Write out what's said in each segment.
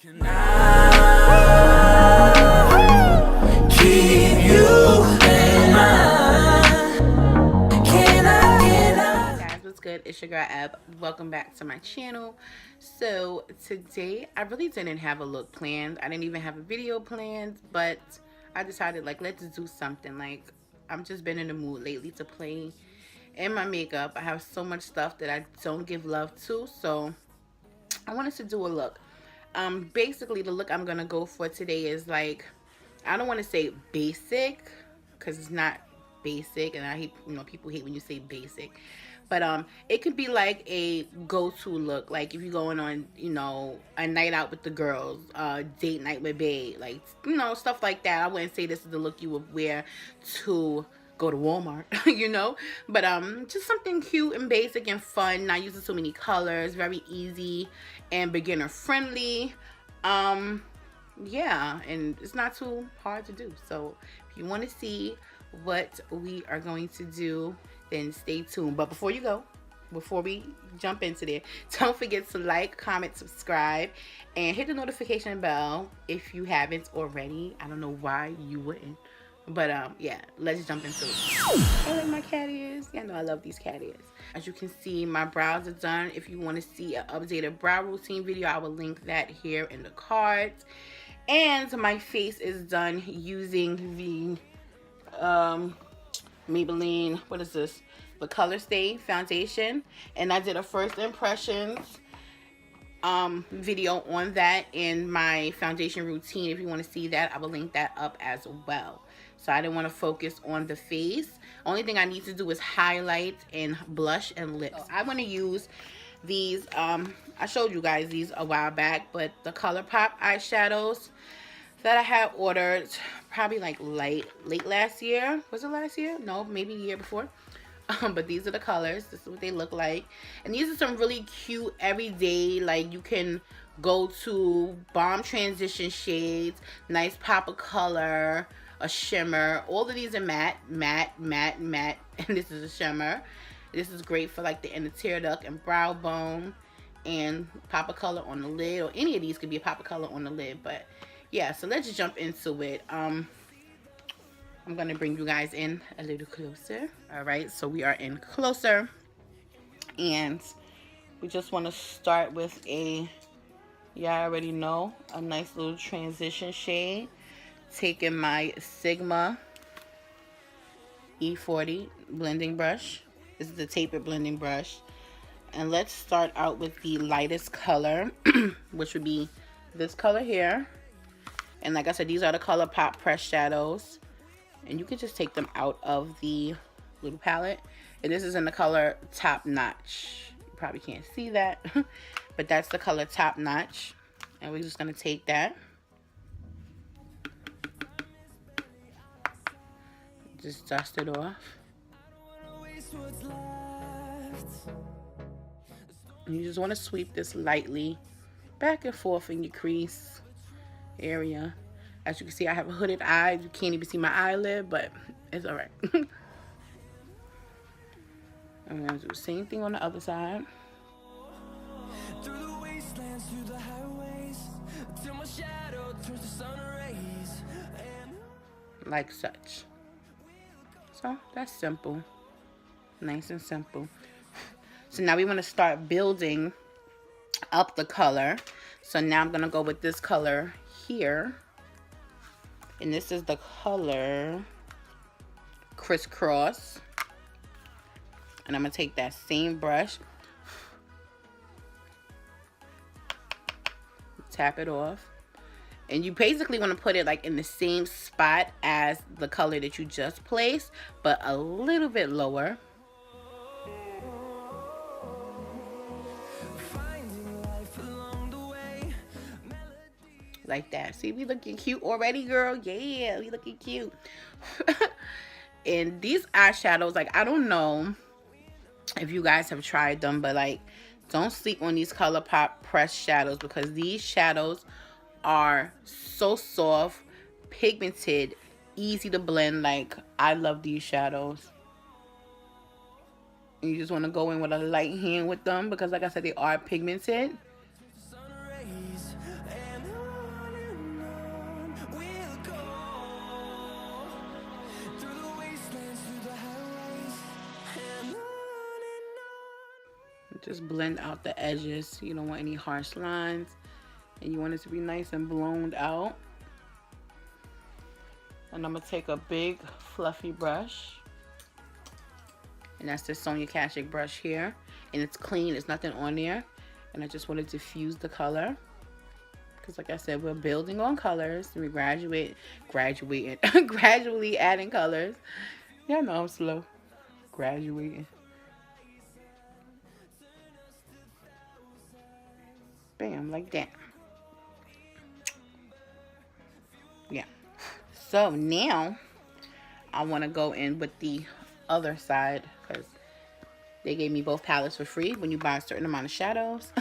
Can I keep you in mind? Can I? Guys, what's good? It's your girl Eb. Welcome back to my channel. So today I really didn't have a look planned. I didn't even have a video planned, but I decided like let's do something. Like I'm just been in the mood lately to play in my makeup. I have so much stuff that I don't give love to, so I wanted to do a look. Basically the look I'm gonna go for today is like, I don't want to say basic because it's not basic, and I hate, people hate when you say basic, but it could be like a go-to look, like if you're going on, a night out with the girls, date night with bae, like, stuff like that. I wouldn't say this is the look you would wear to go to Walmart, but just something cute and basic and fun, not using so many colors, very easy and beginner friendly. Yeah, and it's not too hard to do. So if you want to see what we are going to do, then stay tuned. But before we jump into there, don't forget to like, comment, subscribe, and hit the notification bell if you haven't already. I don't know why you wouldn't, but yeah, let's jump into it. I like my cat ears. Yeah, I love these cat ears. As you can see, my brows are done. If you want to see an updated brow routine video, I will link that here in the cards. And my face is done using the Maybelline, what is this, the Color Stay foundation, and I did a first impressions video on that in my foundation routine. If you want to see that, I will link that up as well. So I didn't want to focus on the face. Only thing I need to do is highlight and blush and lips. I want to use these, I showed you guys these a while back, but the ColourPop eyeshadows that I had ordered probably like late last year. Was it last year? No, maybe the year before. But these are the colors. This is what they look like. And these are some really cute everyday, like you can go to bomb transition shades, nice pop of color, a shimmer. All of these are matte, and this is a shimmer. This is great for like the inner tear duct and brow bone, and pop of color on the lid, or any of these could be a pop of color on the lid. But yeah, so let's jump into it. I'm gonna bring you guys in a little closer. All right, so we are in closer, and we just want to start with a, yeah, I already know, a nice little transition shade. Taking my Sigma E40 blending brush. This is the tapered blending brush, and let's start out with the lightest color, which would be this color here. And like I said, these are the ColourPop press shadows, and you can just take them out of the little palette. And this is in the color Top Notch. You probably can't see that, but that's the color Top Notch. And we're just gonna take that, just dust it off. And you just want to sweep this lightly back and forth in your crease area. As you can see, I have a hooded eye. You can't even see my eyelid, but it's all right. I'm gonna do the same thing on the other side. Through the wastelands, through the highways, till my shadow turns to sun rays, like such. So that's simple, nice and simple. So now we want to start building up the color. So now I'm gonna go with this color here, and this is the color Crisscross. And I'm gonna take that same brush, tap it off, and you basically want to put it like in the same spot as the color that you just placed, but a little bit lower. Like that. See, we looking cute already, girl. Yeah, we looking cute. And these eyeshadows, like, I don't know if you guys have tried them, but like, don't sleep on these ColourPop press shadows, because these shadows are so soft, pigmented, easy to blend. Like, I love these shadows. And you just want to go in with a light hand with them, because like I said, they are pigmented. Just blend out the edges. You don't want any harsh lines, and you want it to be nice and blown out. And I'm gonna take a big fluffy brush, and that's the Sonia Kashuk brush here, and it's clean, there's nothing on there, and I just wanted to diffuse the color because, like I said, we're building on colors, and we gradually adding colors. Yeah, I know I'm slow. Graduating. Bam, like that. Yeah. So now I want to go in with the other side because they gave me both palettes for free when you buy a certain amount of shadows.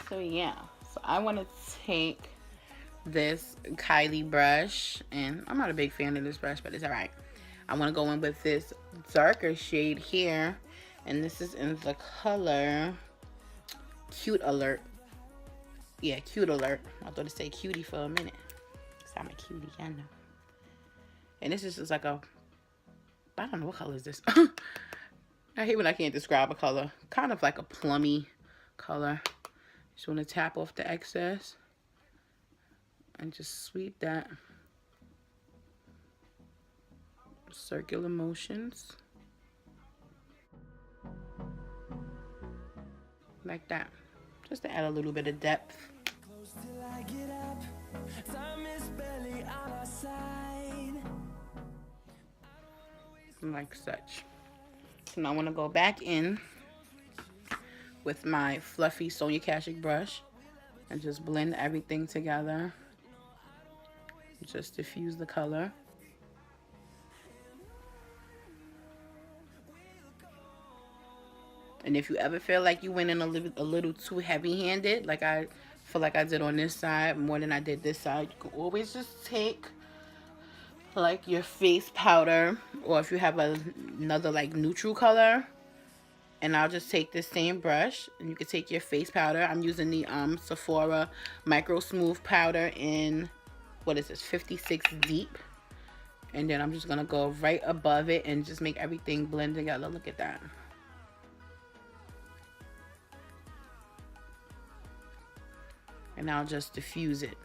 So yeah, so I want to take this Kylie brush, and I'm not a big fan of this brush, but it's alright. I want to go in with this darker shade here, and this is in the color Cute Alert. Yeah, Cute Alert. I thought it said cutie for a minute. So I'm a cutie, I know. And this is just like a, I don't know what color is this. I hate when I can't describe a color. Kind of like a plummy color. Just want to tap off the excess and just sweep that. Circular motions. Like that. Just to add a little bit of depth. Like such. So now I want to go back in with my fluffy Sonia Kashuk brush and just blend everything together. Just diffuse the color. And if you ever feel like you went in a little too heavy-handed, like I feel like I did on this side more than I did this side, you can always just take like your face powder, or if you have another like neutral color, and I'll just take this same brush and you can take your face powder. I'm using the Sephora Micro Smooth powder in, what is this, 56 Deep, and then I'm just gonna go right above it and just make everything blend together. Look at that. And I'll just diffuse it.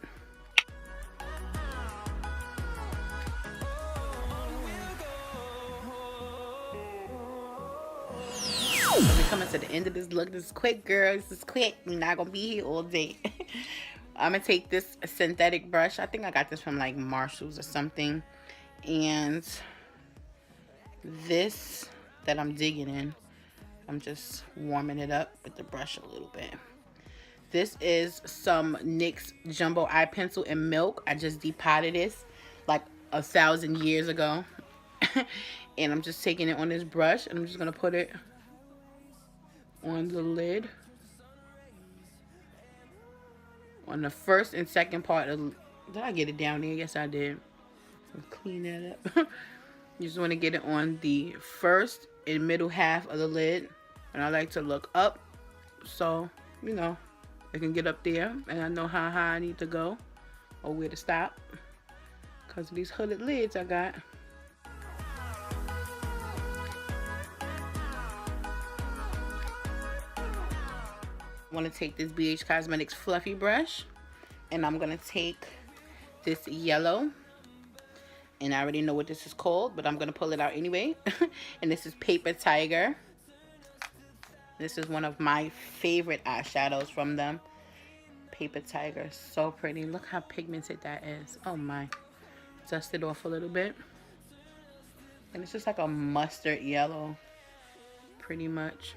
So we're coming to the end of this look. This is quick, girl. This is quick. I'm not gonna be here all day. I'm gonna take this synthetic brush. I think I got this from like Marshall's or something. And this that I'm digging in, I'm just warming it up with the brush a little bit. This is some NYX Jumbo Eye Pencil in Milk. I just depotted this like 1,000 years ago. And I'm just taking it on this brush, and I'm just gonna put it on the lid, on the first and second part of, did I get it down there? Yes, I did. I'll clean that up. You just want to get it on the first and middle half of the lid, and I like to look up so you know I can get up there and I know how high I need to go or where to stop because of these hooded lids I got. I want to take this BH Cosmetics fluffy brush, and I'm going to take this yellow, and I already know what this is called, but I'm going to pull it out anyway. And this is Paper Tiger. This is one of my favorite eyeshadows from them. Paper Tiger, so pretty. Look how pigmented that is. Oh my. Dust it off a little bit. And it's just like a mustard yellow, pretty much.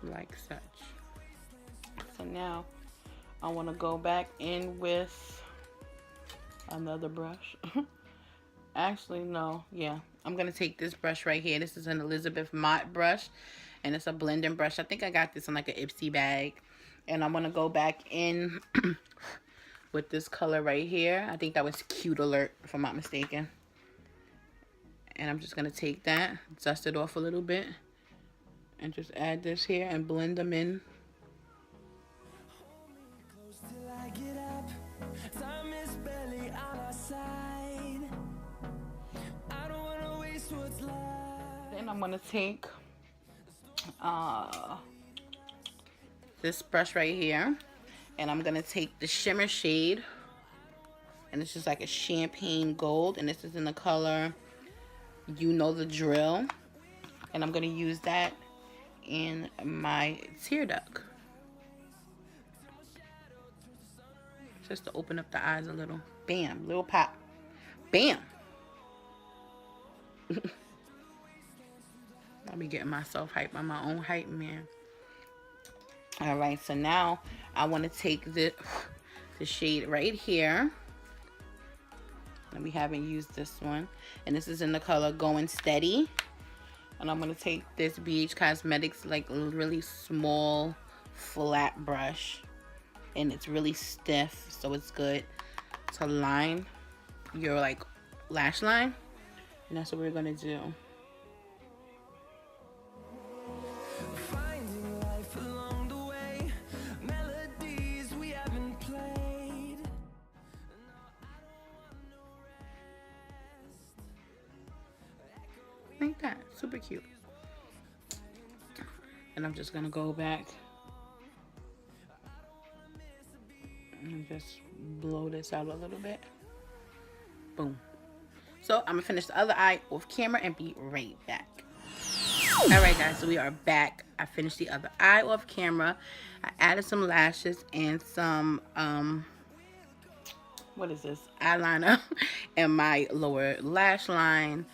Like such. So now I want to go back in with another brush. Actually, no. Yeah. I'm going to take this brush right here. This is an Elizabeth Mott brush. And it's a blending brush. I think I got this in like an Ipsy bag. And I'm going to go back in with this color right here. I think that was Cute Alert, if I'm not mistaken. And I'm just going to take that, dust it off a little bit, and just add this here and blend them in what's left. Then I'm gonna take this brush right here, and I'm gonna take the shimmer shade, and this is like a champagne gold, and this is in the color You Know the Drill, and I'm gonna use that in my tear duct just to open up the eyes a little. Bam, little pop. Bam. I'll be getting myself hyped by my own hype, man. All right, so now I want to take the shade right here, and we haven't used this one, and this is in the color Going Steady, and I'm going to take this BH Cosmetics like really small flat brush, and it's really stiff, so it's good to line your like lash line, and that's what we're going to do. Like that, super cute. And I'm just gonna go back and just blow this out a little bit. Boom. So I'm gonna finish the other eye off camera and be right back. Alright guys, so we are back. I finished the other eye off camera. I added some lashes and some what is this, eyeliner in my lower lash line.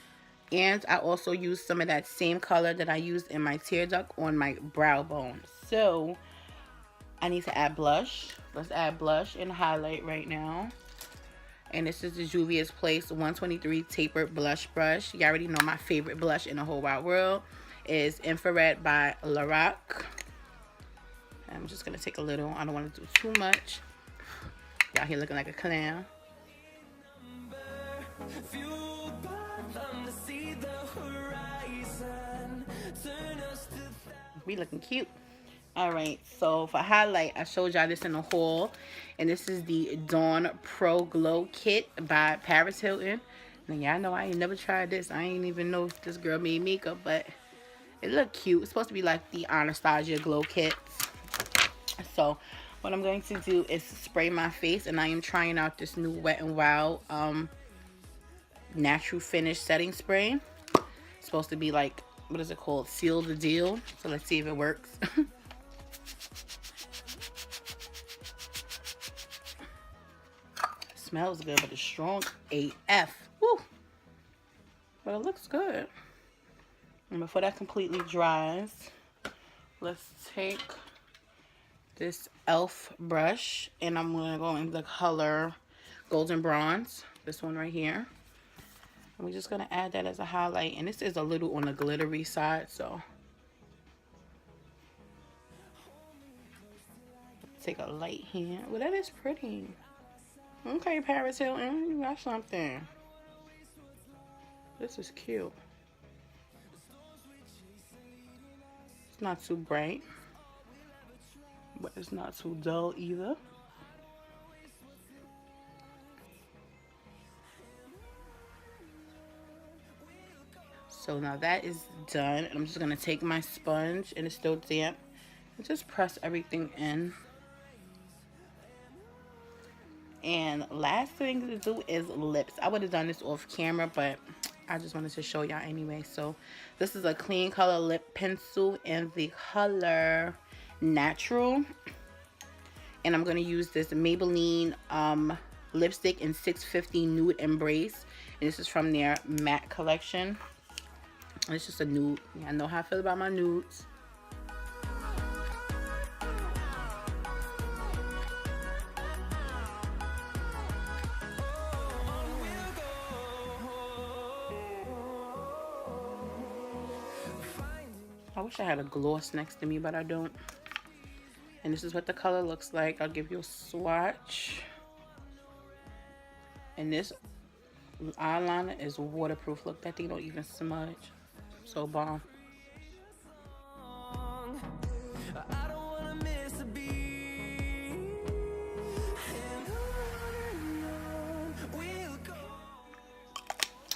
And I also used some of that same color that I used in my tear duct on my brow bone. So I need to add blush. Let's add blush and highlight right now. And this is the Juvia's Place 123 Tapered Blush Brush. You already know my favorite blush in the whole wide world is Infrared by Lorac. I'm just going to take a little. I don't want to do too much. Y'all here looking like a clown. We looking cute. All right, so for highlight, I showed y'all this in the haul, and this is the Dawn Pro Glow Kit by Paris Hilton. Now y'all know I ain't never tried this. I ain't even know if this girl made makeup, but it looked cute. It's supposed to be like the Anastasia Glow Kits. So what I'm going to do is spray my face, and I am trying out this new Wet n Wild Natural Finish Setting Spray. It's supposed to be like, what is it called? Seal the Deal. So let's see if it works. Smells good, but it's strong AF. Woo! But it looks good. And before that completely dries, let's take this e.l.f. brush, and I'm going to go in the color Golden Bronze. This one right here. And we're just going to add that as a highlight. And this is a little on the glittery side, so take a light hand. Well, that is pretty. Okay, Paris Hilton, you got something. This is cute. It's not too bright, but it's not too dull either. So now that is done. I'm just going to take my sponge, and it's still damp, and just press everything in. And last thing to do is lips. I would have done this off camera, but I just wanted to show y'all anyway. So this is a clean color lip pencil in the color Natural. And I'm going to use this Maybelline lipstick in 650 Nude Embrace. And this is from their matte collection. It's just a nude. I know how I feel about my nudes. I wish I had a gloss next to me, but I don't. And this is what the color looks like. I'll give you a swatch. And this eyeliner is waterproof. Look, that thing don't even smudge. So bomb.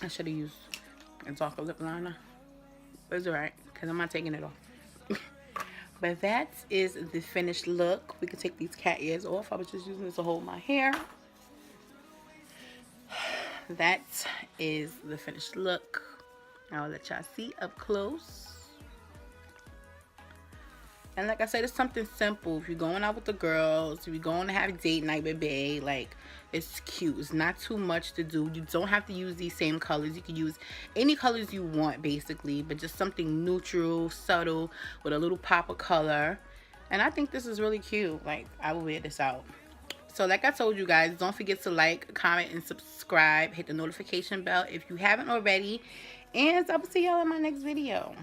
I should have used a darker lip liner. But it's alright, because I'm not taking it off. But that is the finished look. We can take these cat ears off. I was just using this to hold my hair. That is the finished look. I'll let y'all see up close. And like I said, it's something simple. If you're going out with the girls, if you're going to have a date night with bae, like, it's cute. It's not too much to do. You don't have to use these same colors. You can use any colors you want, basically, but just something neutral, subtle, with a little pop of color. And I think this is really cute. Like, I will wear this out. So like I told you guys, don't forget to like, comment, and subscribe. Hit the notification bell if you haven't already. And I will see y'all in my next video.